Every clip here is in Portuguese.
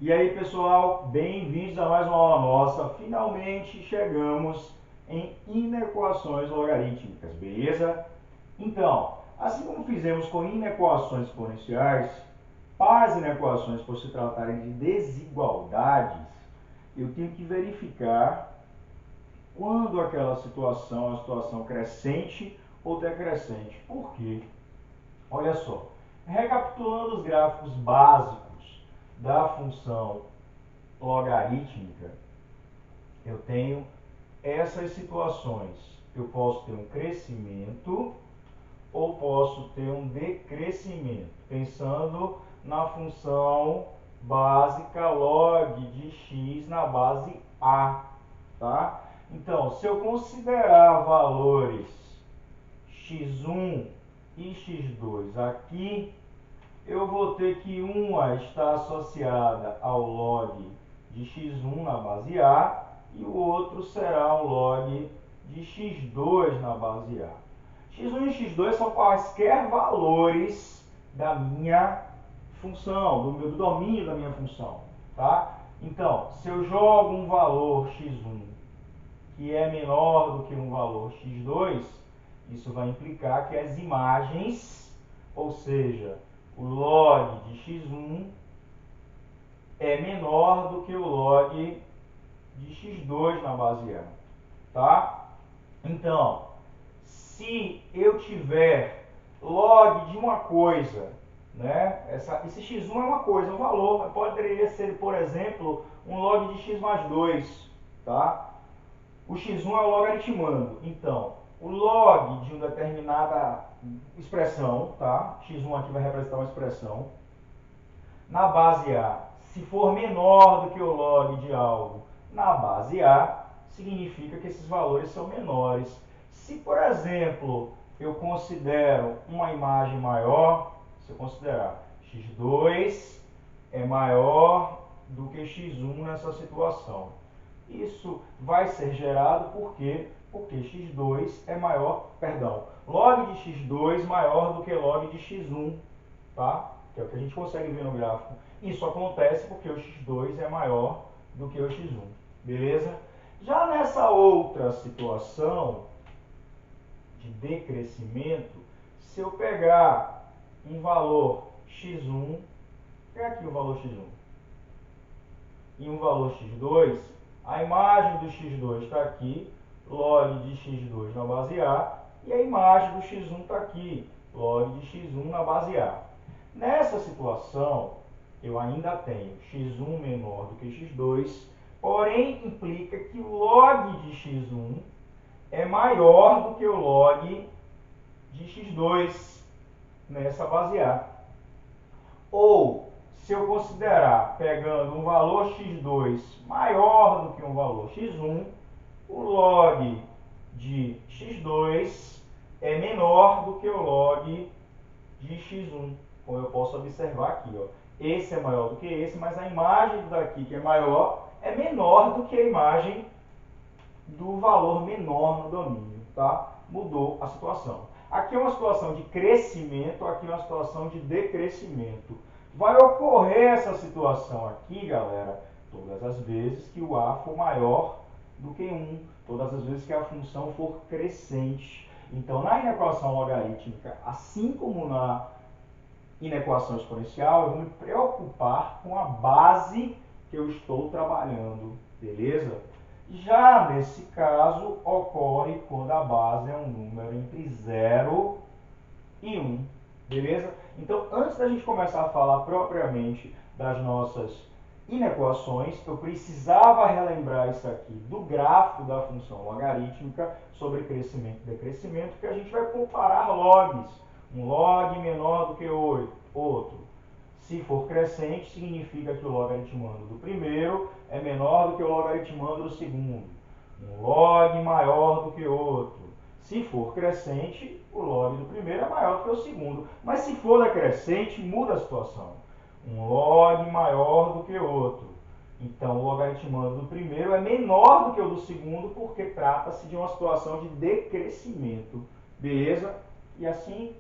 E aí, pessoal, bem-vindos a mais uma aula nossa. Finalmente chegamos em inequações logarítmicas, beleza? Então, assim como fizemos com inequações exponenciais, para as inequações por se tratarem de desigualdades, eu tenho que verificar quando aquela situação é uma situação crescente ou decrescente. Por quê? Olha só, recapitulando os gráficos básicos da função logarítmica, eu tenho essas situações. Eu posso ter um crescimento ou posso ter um decrescimento, pensando na função básica log de x na base a, tá? Então, se eu considerar valores x1 e x2 aqui, eu vou ter que uma está associada ao log de x1 na base A e o outro será o log de x2 na base A. x1 e x2 são quaisquer valores da minha função, do domínio da minha função, tá? Então, se eu jogo um valor x1 que é menor do que um valor x2, isso vai implicar que as imagens, ou seja, o log de x1 é menor do que o log de x2 na base A, tá? Então, se eu tiver log de uma coisa, né? Esse x1 é uma coisa, um valor, poderia ser, por exemplo, um log de x mais 2, tá? O x1 é o logaritmando. Então, o log de uma determinada expressão, tá? x1 aqui vai representar uma expressão. Na base A, se for menor do que o log de algo na base A, significa que esses valores são menores. Se, por exemplo, eu considero uma imagem maior, se eu considerar x2 é maior do que x1 nessa situação, isso vai ser gerado por quê? Porque x2 é maior, perdão, log de x2 maior do que log de x1, tá? Que é o que a gente consegue ver no gráfico. Isso acontece porque o x2 é maior do que o x1, beleza? Já nessa outra situação de decrescimento, se eu pegar um valor x1, pegar aqui o valor x1, e um valor x2, a imagem do x2 está aqui, log de x2 na base A, e a imagem do x1 está aqui, log de x1 na base A. Nessa situação, eu ainda tenho x1 menor do que x2, porém implica que o log de x1 é maior do que o log de x2 nessa base A. Ou, se eu considerar pegando um valor x2 maior do que um valor x1, o log de x2 é menor do que o log de x1. Como eu posso observar aqui, ó. Esse é maior do que esse, mas a imagem daqui que é maior é menor do que a imagem do valor menor no domínio, tá? Mudou a situação. Aqui é uma situação de crescimento, aqui é uma situação de decrescimento. Vai ocorrer essa situação aqui, galera, todas as vezes que o A for maior do que 1, todas as vezes que a função for crescente. Então, na inequação logarítmica, assim como na inequação exponencial, eu vou me preocupar com a base que eu estou trabalhando, beleza? Já nesse caso, ocorre quando a base é um número entre 0 e 1, beleza? Então, antes da gente começar a falar propriamente das nossas inequações, eu precisava relembrar isso aqui do gráfico da função logarítmica sobre crescimento e decrescimento, que a gente vai comparar logs. Um log menor do que outro. Se for crescente, significa que o logaritmando do primeiro é menor do que o logaritmando do segundo. Um log maior do que outro. Se for crescente, o log do primeiro é maior do que o segundo. Mas se for decrescente, muda a situação. Um log maior do que outro. Então, o logaritmando do primeiro é menor do que o do segundo, porque trata-se de uma situação de decrescimento. Beleza? E assim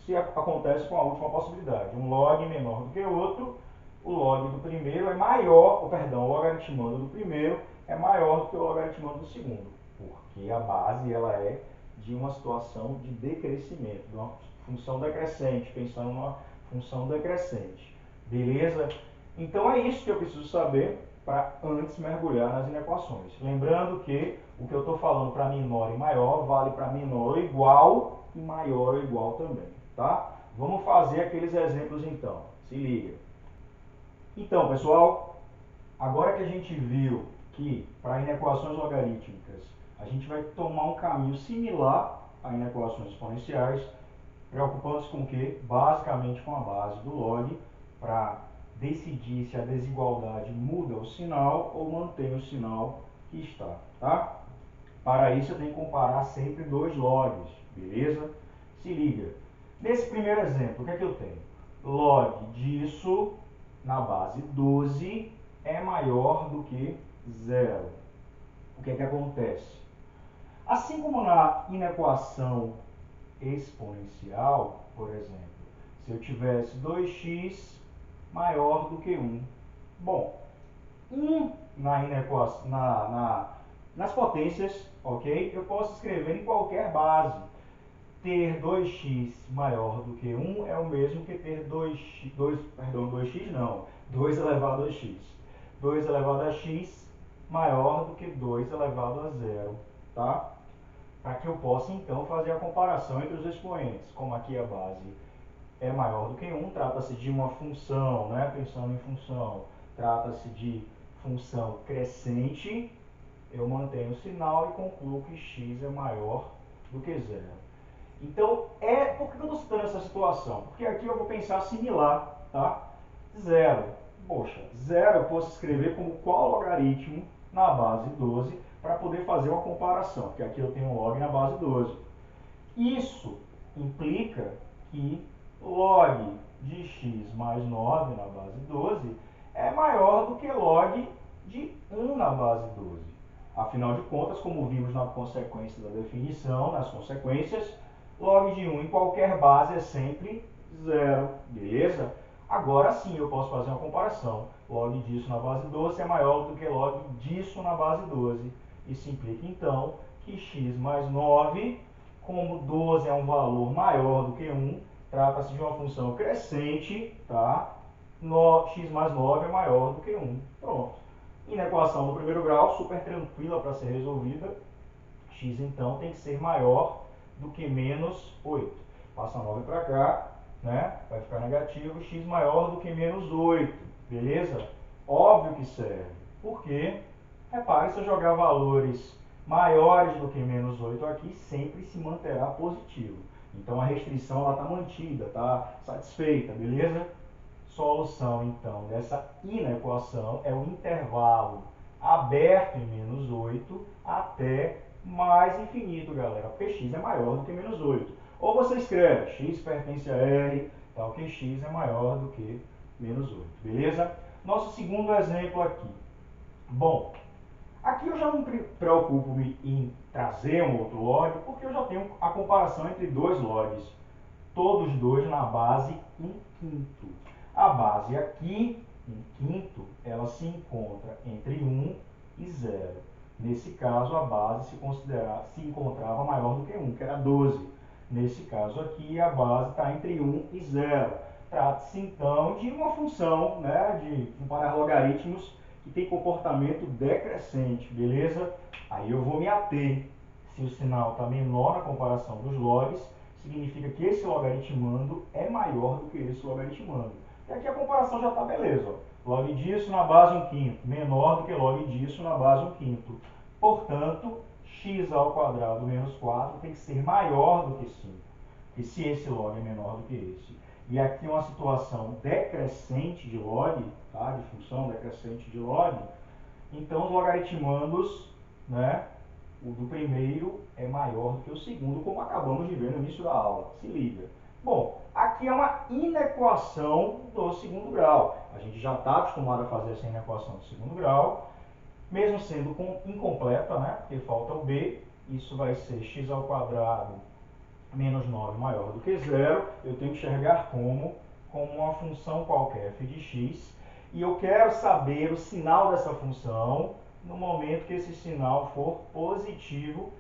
se acontece com a última possibilidade. Um log menor do que o outro o log do primeiro é maior, o logaritmando do primeiro é maior do que o logaritmando do segundo, porque a base ela é de uma situação de decrescimento, de uma função decrescente, pensando numa função decrescente. Beleza? Então é isso que eu preciso saber para antes mergulhar nas inequações. Lembrando que o que eu estou falando para menor e maior vale para menor ou igual e maior ou igual também. Tá? Vamos fazer aqueles exemplos então. Se liga. Então, pessoal, agora que a gente viu que para inequações logarítmicas a gente vai tomar um caminho similar a inequações exponenciais, preocupando-se com o quê? Basicamente com a base do log, para decidir se a desigualdade muda o sinal ou mantém o sinal que está. Tá? Para isso eu tenho que comparar sempre dois logs, beleza? Se liga. Nesse primeiro exemplo, o que é que eu tenho? Log disso na base 12 é maior do que zero. O que é que acontece? Assim como na inequação exponencial, por exemplo, se eu tivesse 2x maior do que 1. Bom, 1 nas potências, ok? Eu posso escrever em qualquer base. Ter 2x maior do que 1 é o mesmo que ter 2x não, 2 elevado a x. 2 elevado a x maior do que 2 elevado a zero, tá? Para que eu possa, então, fazer a comparação entre os expoentes. Como aqui a base é maior do que 1, trata-se de uma função, né? Pensando em função, trata-se de função crescente, eu mantenho o sinal e concluo que x é maior do que zero. Então, por que eu estou citando essa situação? Porque aqui eu vou pensar similar, tá? Zero. Poxa, zero eu posso escrever como qual logaritmo na base 12 para poder fazer uma comparação, porque aqui eu tenho um log na base 12. Isso implica que log de x mais 9 na base 12 é maior do que log de 1 na base 12. Afinal de contas, como vimos na consequência da definição, nas consequências, log de 1 em qualquer base é sempre zero, beleza? Agora sim eu posso fazer uma comparação. Log disso na base 12 é maior do que log disso na base 12. Isso implica então que x mais 9, como 12 é um valor maior do que 1, trata-se de uma função crescente, tá? X mais 9 é maior do que 1. Pronto. Inequação do primeiro grau, super tranquila para ser resolvida. X então tem que ser maior do que menos 8. Passa 9 para cá, né? Vai ficar negativo. X maior do que menos 8. Beleza? Óbvio que serve. Por quê? Repare, se eu jogar valores maiores do que menos 8 aqui, sempre se manterá positivo. Então a restrição está mantida, está satisfeita, beleza? Solução, então, dessa inequação é o intervalo aberto em menos 8 até mais infinito, galera, porque x é maior do que menos 8. Ou você escreve x pertence a R, tal que x é maior do que menos 8, beleza? Nosso segundo exemplo aqui. Bom, aqui eu já não me preocupo em trazer um outro log, porque eu já tenho a comparação entre dois logs, todos dois na base 1/5. A base aqui, 1/5, ela se encontra entre 1 e 0. Nesse caso, a base se encontrava maior do que 1, que era 12. Nesse caso aqui, a base está entre 1 e 0. Trata-se, então, de uma função, né, de comparar logaritmos que tem comportamento decrescente, beleza? Aí eu vou me ater. Se o sinal está menor na comparação dos logs, significa que esse logaritmando é maior do que esse logaritmando. E aqui a comparação já está beleza. Ó. Log disso na base 1/5, menor do que log disso na base 1/5. Portanto, x ao quadrado menos 4 tem que ser maior do que 5. E se esse log é menor do que esse. E aqui uma situação decrescente de log, tá? De função decrescente de log, então os logaritmandos, né? O do primeiro é maior do que o segundo, como acabamos de ver no início da aula. Se liga. Bom, aqui é uma inequação do segundo grau. A gente já está acostumado a fazer essa inequação do segundo grau, mesmo sendo incompleta, né? Porque falta o b. Isso vai ser x ao quadrado menos 9 maior do que zero. Eu tenho que enxergar como uma função qualquer f de x. e eu quero saber o sinal dessa função no momento que esse sinal for positivo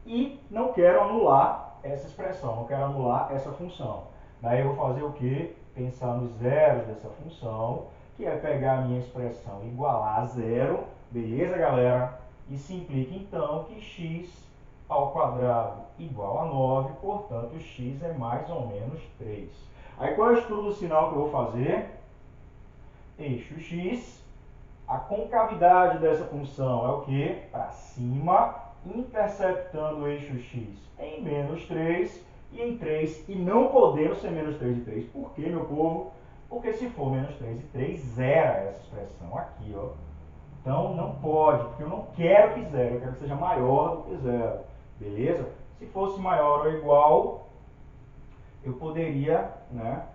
e não quero anular essa expressão, não quero anular essa função. Daí eu vou fazer o quê? Pensar nos zeros dessa função, que é pegar a minha expressão e igualar a zero, beleza, galera? Isso implica então que x ao quadrado igual a 9, portanto x é mais ou menos 3. Aí qual é o estudo do sinal que eu vou fazer? Eixo x, a concavidade dessa função é o que? Para cima, interceptando o eixo x em menos 3 e em 3, e não podendo ser menos 3 e 3. Por quê, meu povo? Porque se for menos 3 e 3, zera essa expressão aqui, ó. Então não pode, porque eu não quero que zero, eu quero que seja maior do que zero, beleza? Se fosse maior ou igual, eu poderia, né,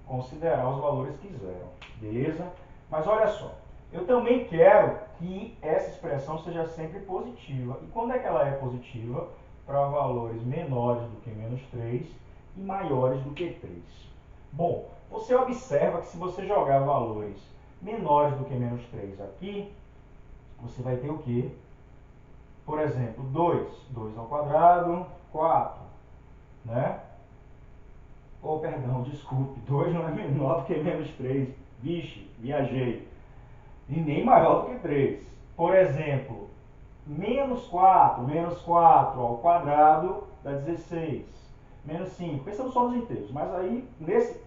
considerar os valores que zero, beleza? Mas olha só, eu também quero que essa expressão seja sempre positiva. E quando é que ela é positiva? Para valores menores do que menos 3 e maiores do que 3. Bom, você observa que se você jogar valores menores do que menos 3 aqui, você vai ter o quê? Por exemplo, 2. 2 ao quadrado, 4. Né? Oh, perdão, desculpe. 2 não é menor do que menos 3. Vixe, viajei. E nem maior do que 3. Por exemplo, menos 4 ao quadrado dá 16. Menos 5. Pensamos só nos inteiros. Mas aí,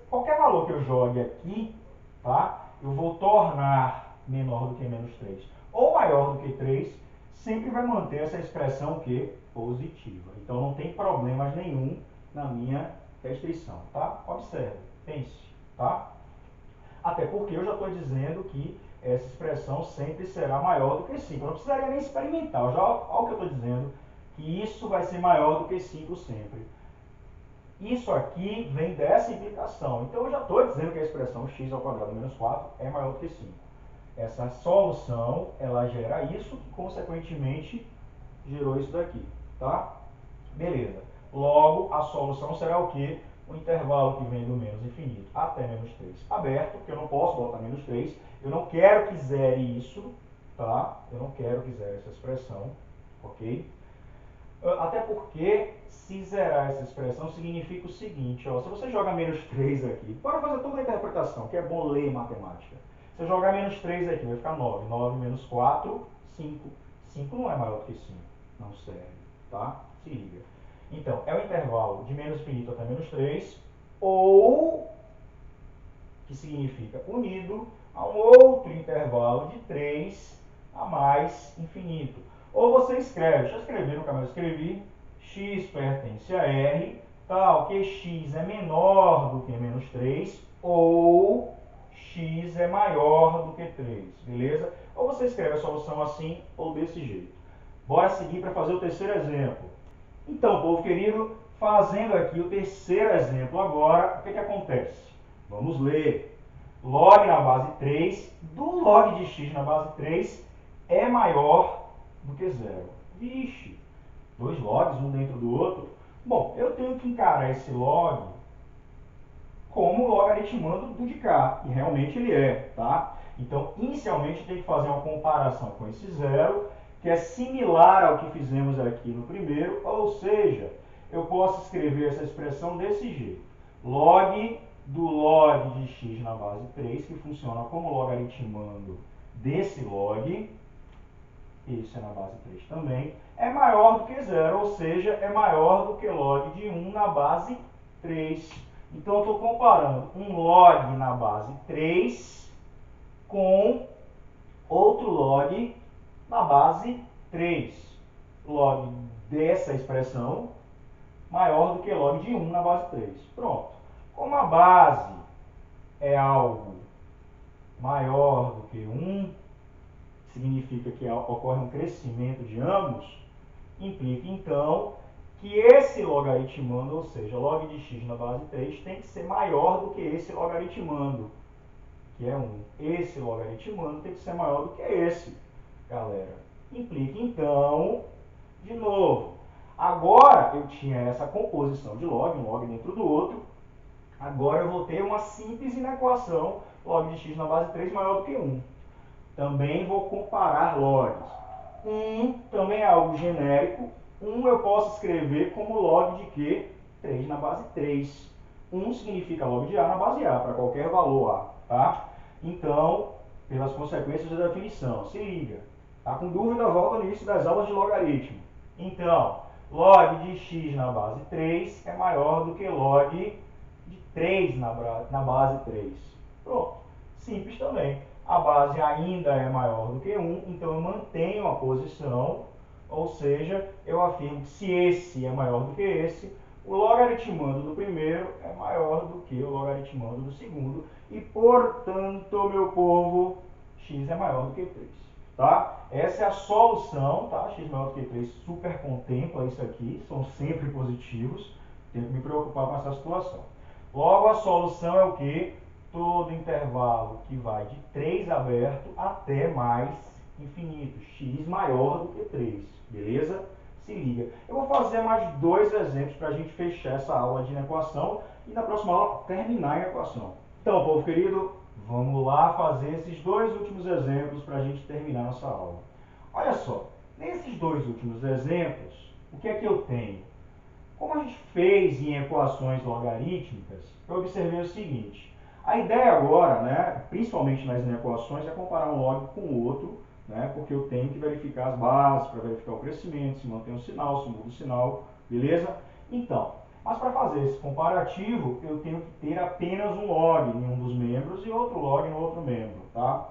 qualquer valor que eu jogue aqui, tá? Eu vou tornar menor do que menos 3 ou maior do que 3, sempre vai manter essa expressão que positiva. Então não tem problemas nenhum na minha restrição, tá? Observe, pense, tá? Até porque eu já estou dizendo que essa expressão sempre será maior do que 5. Eu não precisaria nem experimentar. Olha o que eu estou dizendo, que isso vai ser maior do que 5 sempre. Isso aqui vem dessa implicação. Então eu já estou dizendo que a expressão x ao quadrado menos 4 é maior do que 5. Essa solução, ela gera isso, que consequentemente gerou isso daqui, tá? Beleza. Logo, a solução será o quê? O intervalo que vem do menos infinito até menos 3 aberto, porque eu não posso botar menos 3. Eu não quero que zere isso, tá? Eu não quero que zere essa expressão, ok? Até porque, se zerar essa expressão, significa o seguinte, ó, se você joga menos 3 aqui, bora fazer toda a interpretação, que é bom ler matemática. Se eu jogar menos 3 aqui, vai ficar 9. 9 menos 4, 5. 5 não é maior do que 5. Não serve, tá? Se liga. Então, é o intervalo de menos infinito até menos 3, ou, que significa unido, a um outro intervalo de 3 a mais infinito. Ou você escreve, deixa eu escrever no caminho, eu escrevi, x pertence a R, tal que x é menor do que menos 3, ou x é maior do que 3, beleza? Ou você escreve a solução assim, ou desse jeito. Bora seguir para fazer o terceiro exemplo. Então, povo querido, fazendo aqui o terceiro exemplo agora, o que acontece? Vamos ler. Log na base 3 do log de x na base 3 é maior do que zero. Vixe, dois logs, um dentro do outro. Bom, eu tenho que encarar esse log como logaritmando do de cá, e realmente ele é, tá? Então, inicialmente, tem que fazer uma comparação com esse zero, que é similar ao que fizemos aqui no primeiro, ou seja, eu posso escrever essa expressão desse jeito. Log do log de x na base 3, que funciona como logaritmando desse log, esse é na base 3 também, é maior do que zero, ou seja, é maior do que log de 1 na base 3. Então, eu estou comparando um log na base 3 com outro log na base 3. Log dessa expressão maior do que log de 1 na base 3. Pronto. Como a base é algo maior do que 1, significa que ocorre um crescimento de ambos, implica então que esse logaritmando, ou seja, log de x na base 3, tem que ser maior do que esse logaritmando, que é 1. Esse logaritmando tem que ser maior do que esse, galera. Implica então, de novo, agora eu tinha essa composição de log, um log dentro do outro, agora eu vou ter uma síntese na equação, log de x na base 3 maior do que 1. Também vou comparar logs. 1 também é algo genérico. 1 eu posso escrever como log de quê? 3 na base 3. 1 significa log de A na base A, para qualquer valor A. Tá? Então, pelas consequências da definição, se liga. Tá com dúvida? Volta no início das aulas de logaritmo. Então, log de x na base 3 é maior do que log de 3 na base 3. Pronto. Simples também. A base ainda é maior do que 1, então eu mantenho a posição, ou seja, eu afirmo que se esse é maior do que esse, o logaritmando do primeiro é maior do que o logaritmando do segundo, e portanto, meu povo, x é maior do que 3. Tá? Essa é a solução, tá? X maior do que 3 super contempla isso aqui, são sempre positivos, tenho que me preocupar com essa situação. Logo, a solução é o que? Todo intervalo que vai de 3 aberto até mais infinito, x maior do que 3, beleza? Se liga. Eu vou fazer mais 2 exemplos para a gente fechar essa aula de inequação e na próxima aula terminar a inequação. Então, povo querido, vamos lá fazer esses 2 últimos exemplos para a gente terminar nossa aula. Olha só, nesses 2 últimos exemplos, o que é que eu tenho? Como a gente fez em equações logarítmicas, eu observei o seguinte. A ideia agora, né, principalmente nas inequações, é comparar um log com o outro, né, porque eu tenho que verificar as bases para verificar o crescimento, se mantém o sinal, se muda o sinal, beleza? Então, mas para fazer esse comparativo, eu tenho que ter apenas um log em um dos membros e outro log no outro membro, tá?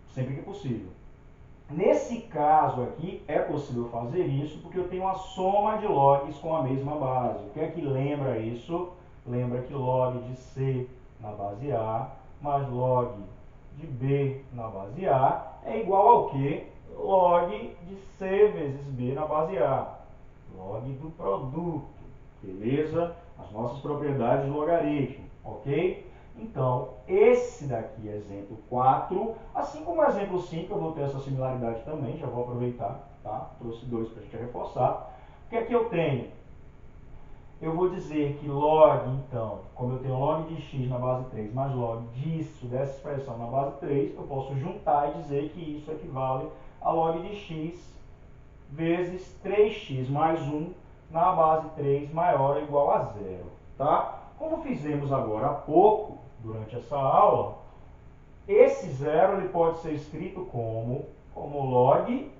Sempre que possível. Nesse caso aqui, é possível fazer isso porque eu tenho uma soma de logs com a mesma base. O que é que lembra isso? Lembra que log de C na base A mais log de B na base A é igual ao que? Log de C vezes B na base A. Log do produto. Beleza? As nossas propriedades de logaritmo. Ok? Então, esse daqui é exemplo 4, assim como o exemplo 5, eu vou ter essa similaridade também, já vou aproveitar, tá? Trouxe 2 para a gente reforçar. O que é que eu tenho? Eu vou dizer que log, então, como eu tenho log de x na base 3 mais log disso, dessa expressão na base 3, eu posso juntar e dizer que isso equivale a log de x vezes 3x mais 1 na base 3 maior ou igual a 0, tá? Como fizemos agora há pouco, durante essa aula, esse 0 ele pode ser escrito como log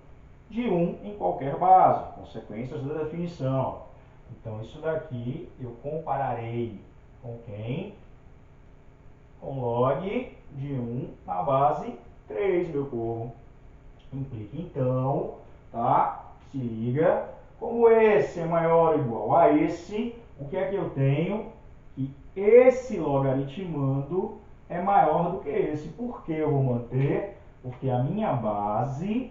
de 1 em qualquer base, consequências da definição. Então, isso daqui eu compararei com quem? Com log de 1 na base 3, meu povo. Implica, então, tá? Se liga, como esse é maior ou igual a esse, o que é que eu tenho? Que esse logaritmando é maior do que esse. Por que eu vou manter? Porque a minha base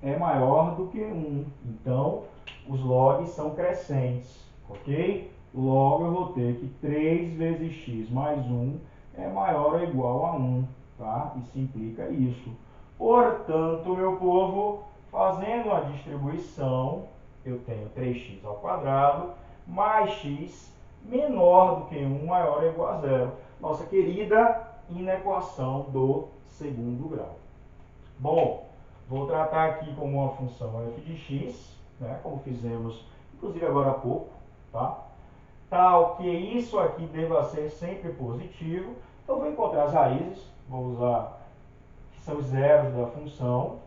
é maior do que 1. Então, os logs são crescentes, ok? Logo, eu vou ter que 3 vezes x mais 1 é maior ou igual a 1, tá? Isso implica isso. Portanto, meu povo, fazendo a distribuição, eu tenho 3x ao quadrado mais x menor do que 1 maior ou igual a 0. Nossa querida inequação do segundo grau. Bom, vou tratar aqui como uma função f de x, né, como fizemos inclusive agora há pouco, tá? Tal que isso aqui deva ser sempre positivo. Então, vou encontrar as raízes, vou usar que são os zeros da função,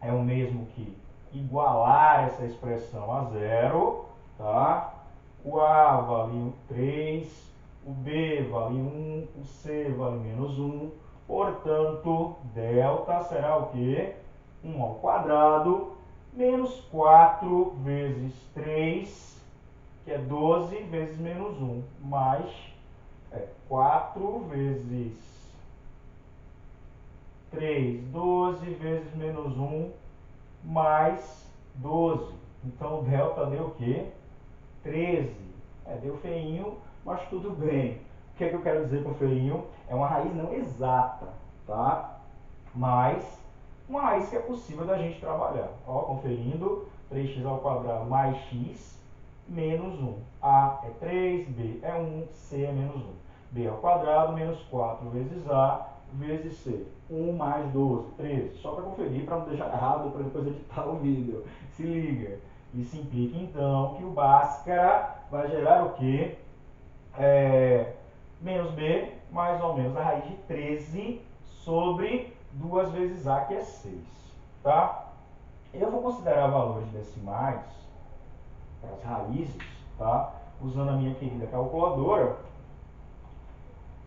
é o mesmo que igualar essa expressão a zero, tá? O A vale 3, o B vale 1, o C vale menos 1, portanto, delta será o quê? 1 ao quadrado, menos 4 vezes 3, que é 12 vezes menos 1, mais 4 vezes 3, 12 vezes menos 1, mais 12. Então, o delta deu o quê? 13. Deu feinho, mas tudo bem. O que é que eu quero dizer com feinho? É uma raiz não exata, tá? Mas uma raiz que é possível da gente trabalhar. Ó, conferindo, 3x ao quadrado mais x menos 1. A é 3, B é 1, C é menos 1. b ao quadrado menos 4 vezes a vezes c. 1 mais 12, 13. Só para conferir, para não deixar errado, para depois editar o vídeo. Se liga. Isso implica, então, que o Bhaskara vai gerar o quê? Menos b mais ou menos a raiz de 13 sobre 2 vezes a, que é 6. Tá? Eu vou considerar valores decimais para as raízes, tá? Usando a minha querida calculadora.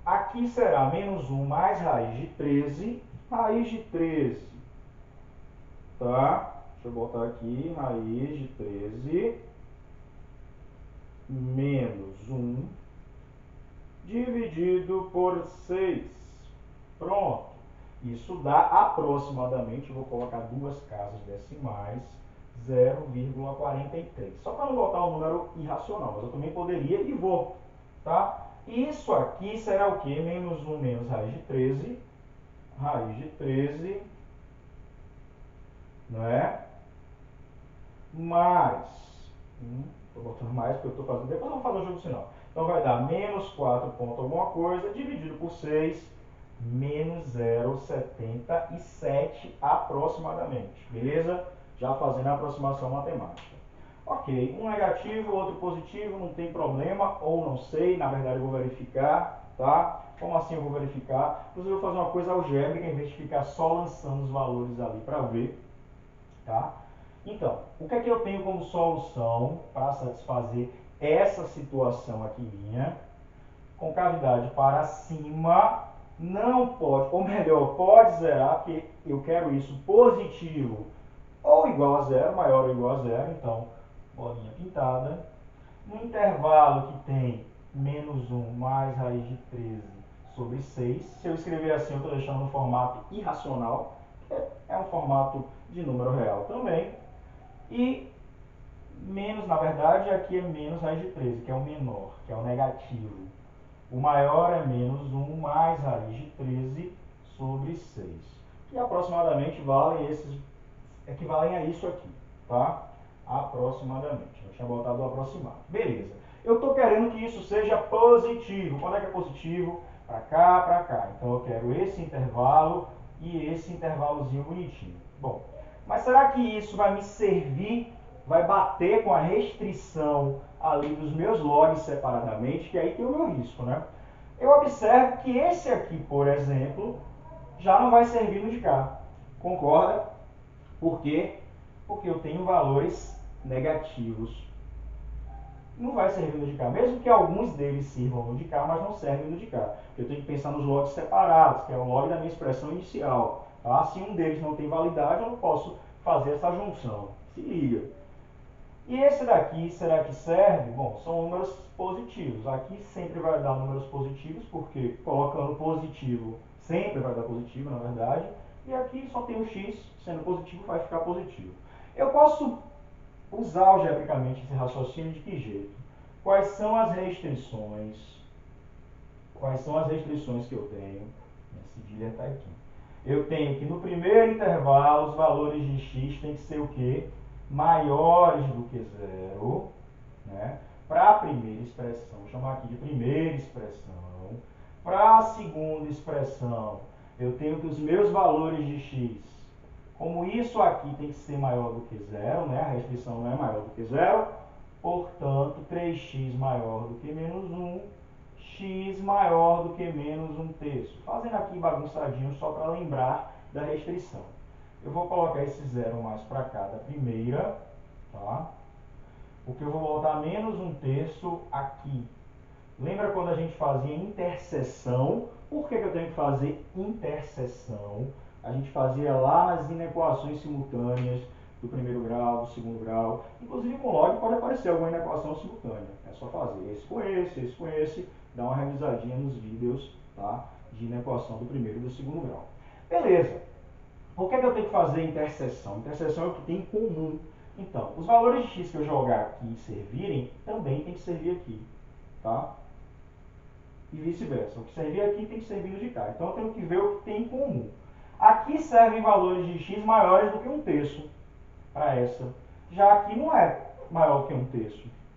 Aqui será menos 1 mais raiz de 13. Raiz de 13, tá? Deixa eu botar aqui, raiz de 13 menos 1 dividido por 6. Pronto. Isso dá aproximadamente, vou colocar duas casas decimais, 0,43. Só para não botar um número irracional, mas eu também poderia e vou, tá? Isso aqui será o quê? Menos 1 menos raiz de 13, né? Mais, estou botando mais porque eu estou fazendo, depois eu vou fazer o jogo sinal. Então vai dar menos 4 ponto alguma coisa, dividido por 6, menos 0,77 aproximadamente, beleza? Já fazendo a aproximação matemática. Ok, um negativo, outro positivo, não tem problema, ou não sei, na verdade eu vou verificar, tá? Como assim eu vou verificar? Inclusive eu vou fazer uma coisa algébrica em vez de ficar só lançando os valores ali para ver, tá? Então, o que é que eu tenho como solução para satisfazer essa situação aqui minha? Concavidade para cima, não pode, ou melhor, pode zerar, porque eu quero isso positivo ou igual a zero, maior ou igual a zero, então, bolinha pintada. No intervalo que tem menos 1 mais raiz de 13 sobre 6, se eu escrever assim, eu estou deixando no formato irracional, é um formato de número real também. E menos, na verdade, aqui é menos raiz de 13, que é o menor, que é o negativo. O maior é menos 1 mais raiz de 13 sobre 6. Que aproximadamente equivalem a isso aqui, tá? Aproximadamente. Eu tinha botado o aproximado. Beleza. Eu estou querendo que isso seja positivo. Quando é que é positivo? Para cá, para cá. Então eu quero esse intervalo e esse intervalozinho bonitinho. Bom, mas será que isso vai me servir, vai bater com a restrição ali dos meus logs separadamente, que aí tem o meu risco, né? Eu observo que esse aqui, por exemplo, já não vai servir no de cá. Concorda? Por quê? Porque eu tenho valores negativos. Não vai servir no de cá, mesmo que alguns deles sirvam no de cá, mas não servem no de cá. Eu tenho que pensar nos logs separados, que é o log da minha expressão inicial. Tá? Se um deles não tem validade, eu não posso fazer essa junção. Se liga. E esse daqui, será que serve? Bom, são números positivos. Aqui sempre vai dar números positivos, porque colocando positivo sempre vai dar positivo, na verdade. E aqui só tem o x, sendo positivo vai ficar positivo. Eu posso usar algebricamente esse raciocínio de que jeito? Quais são as restrições? Quais são as restrições que eu tenho? Minha cedilha está aqui. Eu tenho que no primeiro intervalo os valores de x têm que ser o quê? Maiores do que zero, né? Para a primeira expressão, vou chamar aqui de primeira expressão. Para a segunda expressão, eu tenho que os meus valores de x, como isso aqui tem que ser maior do que zero, né? A restrição não é maior do que zero, portanto, 3x maior do que menos 1, x maior do que menos 1/3. Fazendo aqui bagunçadinho só para lembrar da restrição. Eu vou colocar esse zero mais para cá da primeira, tá? Porque eu vou botar menos 1/3 aqui. Lembra quando a gente fazia interseção? Por que eu tenho que fazer interseção? A gente fazia lá nas inequações simultâneas do primeiro grau, do segundo grau. Inclusive com log pode aparecer alguma inequação simultânea. É só fazer esse com esse, dá uma revisadinha nos vídeos, tá? De inequação do primeiro e do segundo grau. Beleza. Por que eu tenho que fazer interseção? Interseção é o que tem em comum. Então, os valores de x que eu jogar aqui e servirem, também tem que servir aqui, tá? E vice-versa. O que servir aqui tem que servir no de cá. Então, eu tenho que ver o que tem em comum. Aqui servem valores de x maiores do que 1/3 para essa. Já aqui não é maior do que 1/3.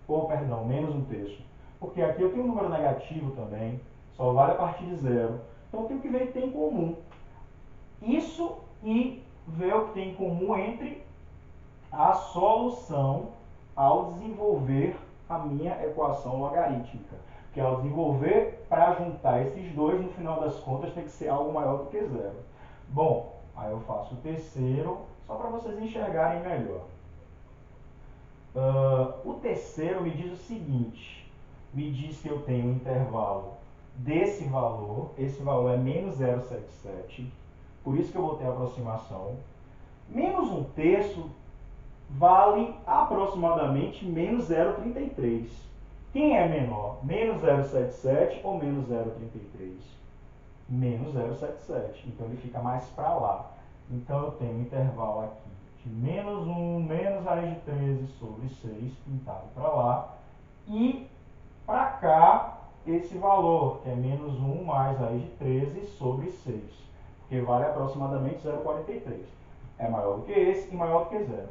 Ou, perdão, menos 1/3. Porque aqui eu tenho um número negativo também. Só vale a partir de zero. Então eu tenho que ver o que tem em comum. Isso e ver o que tem em comum entre a solução ao desenvolver a minha equação logarítmica. Porque ao desenvolver, para juntar esses dois, no final das contas, tem que ser algo maior do que zero. Bom, aí eu faço o terceiro, só para vocês enxergarem melhor. O terceiro me diz o seguinte, me diz que eu tenho um intervalo desse valor, esse valor é menos 0,77, por isso que eu botei a aproximação, menos um terço vale aproximadamente menos 0,33. Quem é menor, menos 0,77 ou menos 0,33? Menos 0,77, então ele fica mais para lá. Então eu tenho um intervalo aqui de menos 1, menos raiz de 13 sobre 6, pintado para lá, e para cá esse valor, que é menos 1 mais raiz de 13 sobre 6, porque vale aproximadamente 0,43. É maior do que esse e maior do que zero.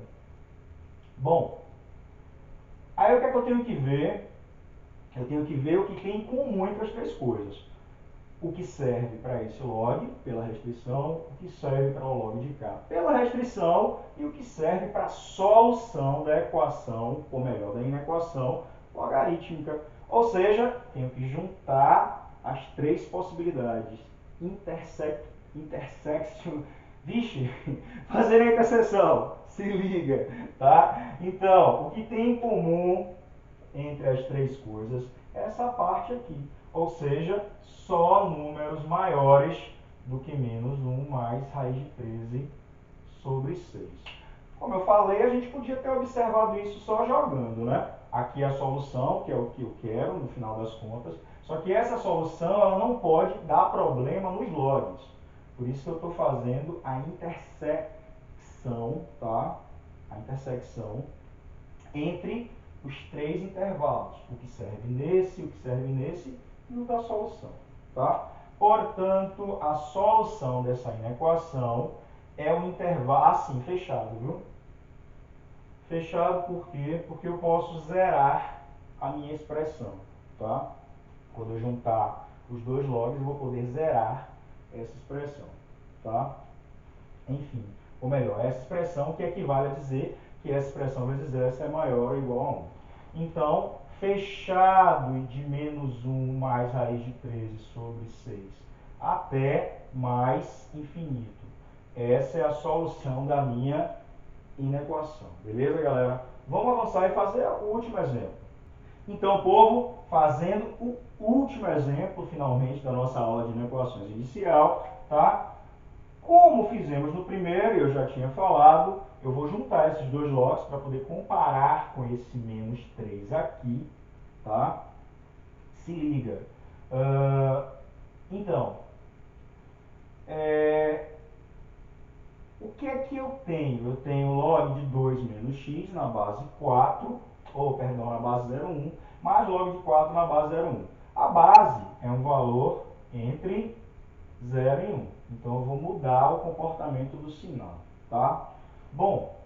Bom, aí o que é que eu tenho que ver? Eu tenho que ver o que tem em comum entre as três coisas. O que serve para esse log, pela restrição, o que serve para o log de cá, pela restrição, e o que serve para a solução da equação, ou melhor, da inequação logarítmica. Ou seja, tenho que juntar as três possibilidades. Intersection. Vixe, fazer a interseção. Se liga, tá? Então, o que tem em comum entre as três coisas é essa parte aqui. Ou seja, só números maiores do que menos 1 mais raiz de 13 sobre 6. Como eu falei, a gente podia ter observado isso só jogando, né? Aqui é a solução, que é o que eu quero no final das contas. Só que essa solução ela não pode dar problema nos logs. Por isso que eu estou fazendo a intersecção, tá? A intersecção entre os três intervalos, o que serve nesse, o que serve nesse e o da solução, tá? Portanto, a solução dessa inequação é um intervalo assim, fechado, viu? Fechado por quê? Porque eu posso zerar a minha expressão, tá? Quando eu juntar os dois logs, eu vou poder zerar essa expressão, tá? Enfim, ou melhor, essa expressão que equivale a dizer que essa expressão vezes essa é maior ou igual a 1. Então, fechado de menos 1 mais raiz de 13 sobre 6 até mais infinito. Essa é a solução da minha inequação. Beleza, galera? Vamos avançar e fazer o último exemplo. Então, povo, fazendo o último exemplo, finalmente, da nossa aula de inequações inicial, tá? Como fizemos no primeiro, eu já tinha falado, eu vou juntar esses dois lotes para poder comparar com esse menos 3 aqui, tá? Se liga. Então, o que é que eu tenho? Eu tenho log de 2 menos x na base 4, ou perdão, na base 0,1, mais log de 4 na base 0,1. A base é um valor entre 0 e 1. Então eu vou mudar o comportamento do sinal, tá? Bom,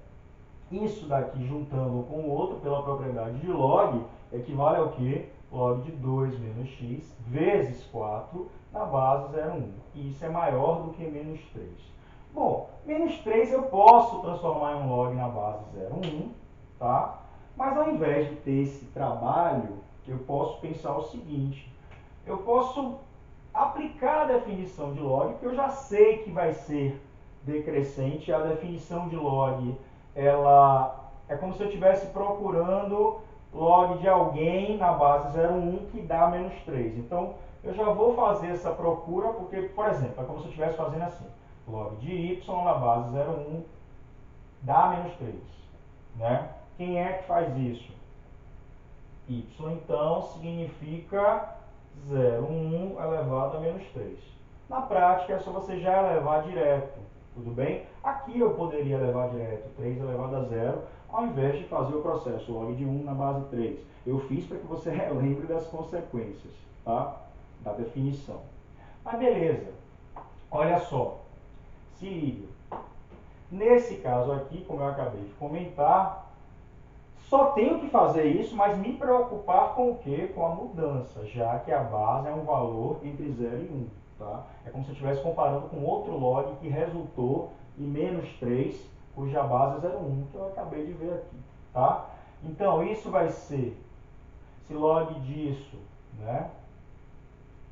isso daqui juntando um com o outro pela propriedade de log equivale ao que? Log de 2 menos x vezes 4 na base 0,1. E isso é maior do que menos 3. Bom, menos 3 eu posso transformar em um log na base 0,1, tá? Mas ao invés de ter esse trabalho, eu posso pensar o seguinte. Eu posso aplicar a definição de log, que eu já sei que vai ser decrescente. A definição de log, ela é como se eu estivesse procurando log de alguém na base 0,1 que dá menos 3. Então, eu já vou fazer essa procura, porque, por exemplo, é como se eu estivesse fazendo assim. Log de y na base 0,1 dá menos 3. Né? Quem é que faz isso? Y, então, significa 0,1 elevado a menos 3. Na prática, é só você já elevar direto, tudo bem? Aqui eu poderia elevar direto 3 elevado a 0, ao invés de fazer o processo log de 1 na base 3. Eu fiz para que você relembre das consequências, tá? Da definição. Mas beleza, olha só, se liga. Nesse caso aqui, como eu acabei de comentar, Só tenho que fazer isso, mas me preocupar com o quê? Com a mudança, já que a base é um valor entre 0 e 1. Tá? É como se eu estivesse comparando com outro log que resultou em menos 3, cuja base é 0,1, que eu acabei de ver aqui. Tá? Então, isso vai ser, se log disso, né,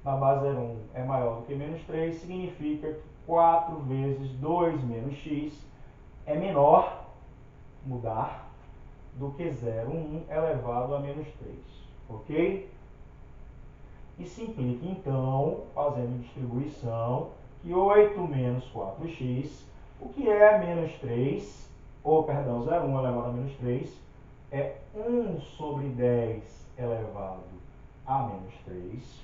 na base 0,1 é maior do que menos 3, significa que 4 vezes 2 menos x é menor, mudar, do que 0,1 elevado a menos 3. Ok? Isso implica, então, fazendo distribuição, que 8 menos 4x, o que é menos 3, ou, perdão, 0,1 elevado a menos 3, é 1 sobre 10 elevado a menos 3.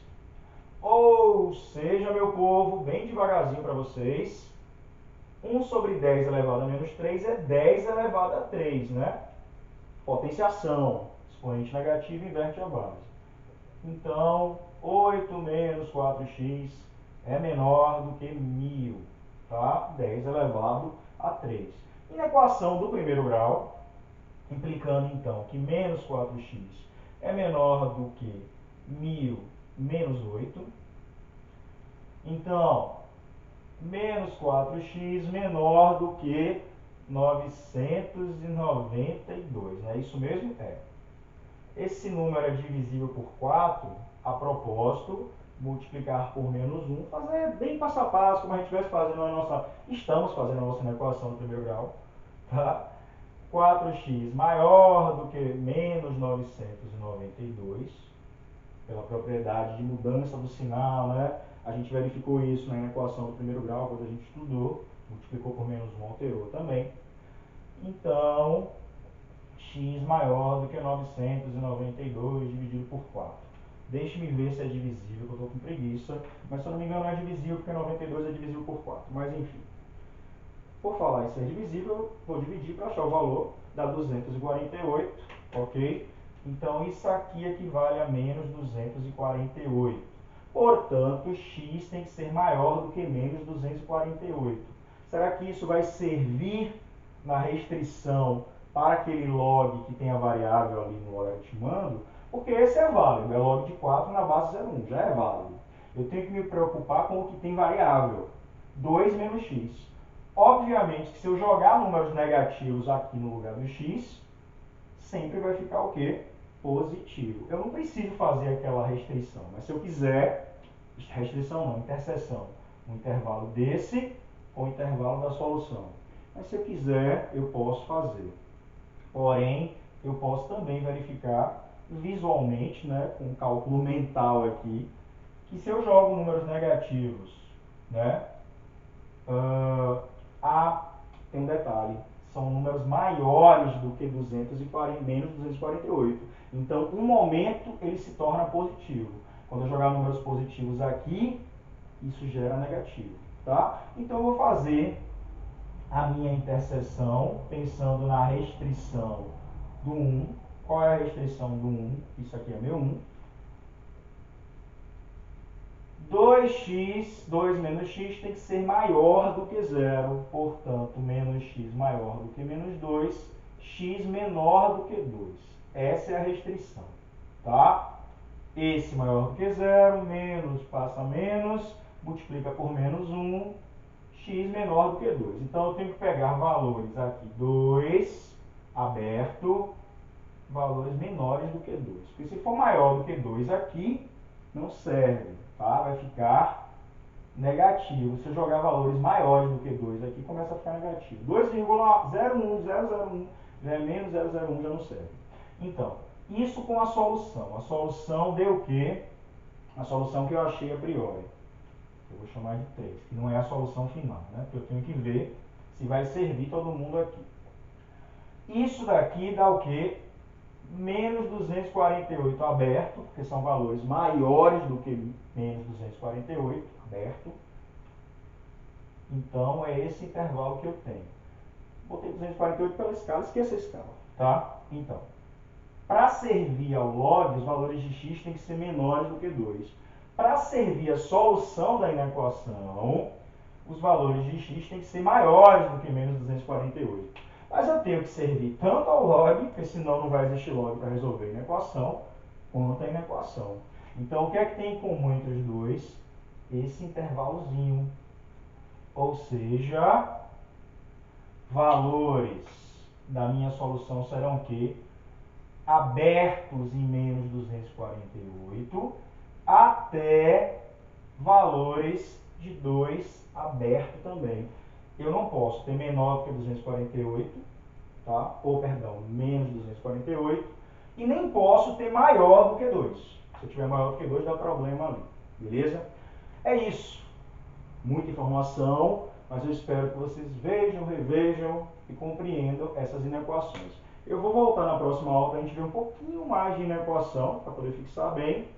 Ou seja, meu povo, bem devagarzinho para vocês, 1 sobre 10 elevado a menos 3 é 10 elevado a 3, né? Potenciação, expoente negativo inverte a base. Então, 8 menos 4x é menor do que 1000, tá? 10 elevado a 3. E na equação do primeiro grau, implicando então que menos 4x é menor do que 1000 menos 8, então, menos 4x menor do que 992, não é isso mesmo? É. Esse número é divisível por 4, a propósito, multiplicar por menos 1, fazer bem passo a passo, como a gente estivesse fazendo a nossa, estamos fazendo a nossa equação do primeiro grau, tá? 4x maior do que menos 992, pela propriedade de mudança do sinal, né? A gente verificou isso na equação do primeiro grau, quando a gente estudou, multiplicou por menos 1, alterou também. Então, x maior do que 992 dividido por 4. Deixe-me ver se é divisível, que eu estou com preguiça. Mas se eu não me engano não é divisível, porque 92 é divisível por 4. Mas enfim. Por falar em ser divisível, vou dividir para achar o valor. Dá 248, ok? Então isso aqui equivale a menos 248. Portanto, x tem que ser maior do que menos 248. Será que isso vai servir na restrição para aquele log que tem a variável ali no logaritmando? Porque esse é válido, é log de 4 na base 0,1, já é válido. Eu tenho que me preocupar com o que tem variável, 2 menos x. Obviamente que se eu jogar números negativos aqui no lugar do x, sempre vai ficar o quê? Positivo. Eu não preciso fazer aquela restrição, mas se eu quiser, restrição não, interseção, um intervalo desse com o intervalo da solução. Mas se eu quiser, eu posso fazer. Porém, eu posso também verificar visualmente, né, com um cálculo mental aqui, que se eu jogo números negativos, né, tem um detalhe, são números maiores do que 240, menos 248. Então, um momento ele se torna positivo. Quando eu jogar números positivos aqui, isso gera negativo, tá? Então, eu vou fazer a minha interseção pensando na restrição do 1. Qual é a restrição do 1? Isso aqui é meu 1. 2x, 2 menos x tem que ser maior do que 0, portanto, menos x maior do que menos 2, x menor do que 2. Essa é a restrição, tá? Esse maior do que 0, menos passa menos, multiplica por menos 1, x menor do que 2. Então, eu tenho que pegar valores aqui, 2, aberto, valores menores do que 2. Porque se for maior do que 2 aqui, não serve, tá? Vai ficar negativo. Se eu jogar valores maiores do que 2 aqui, começa a ficar negativo. 2,01001 já é menos 0,01, já não serve. Então, isso com a solução. A solução deu o quê? A solução que eu achei a priori. Eu vou chamar de 3, que não é a solução final, né? Porque eu tenho que ver se vai servir todo mundo aqui. Isso daqui dá o quê? Menos 248 aberto, porque são valores maiores do que menos 248 aberto. Então, é esse intervalo que eu tenho. Botei 248 pela escala, esqueça a escala, tá? Então, para servir ao log, os valores de x têm que ser menores do que 2. Para servir a solução da inequação, os valores de x têm que ser maiores do que menos 248. Mas eu tenho que servir tanto ao log, porque senão não vai existir log para resolver a inequação, quanto a inequação. Então, o que é que tem em comum entre os dois? Esse intervalozinho. Ou seja, valores da minha solução serão o quê? Abertos em menos 248 até valores de 2 aberto também. Eu não posso ter menor do que 248, tá? Ou, perdão, menos 248, e nem posso ter maior do que 2. Se eu tiver maior do que 2, dá problema ali, beleza? É isso. Muita informação, mas eu espero que vocês vejam, revejam e compreendam essas inequações. Eu vou voltar na próxima aula para a gente ver um pouquinho mais de inequação, para poder fixar bem,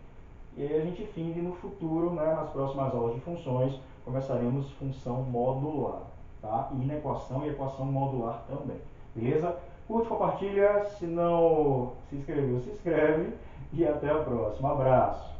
e aí a gente finde no futuro, né, nas próximas aulas de funções, começaremos função modular, tá? E inequação e equação modular também, beleza? Curte, compartilha, se não se inscreveu, se inscreve, e até a próxima. Abraço!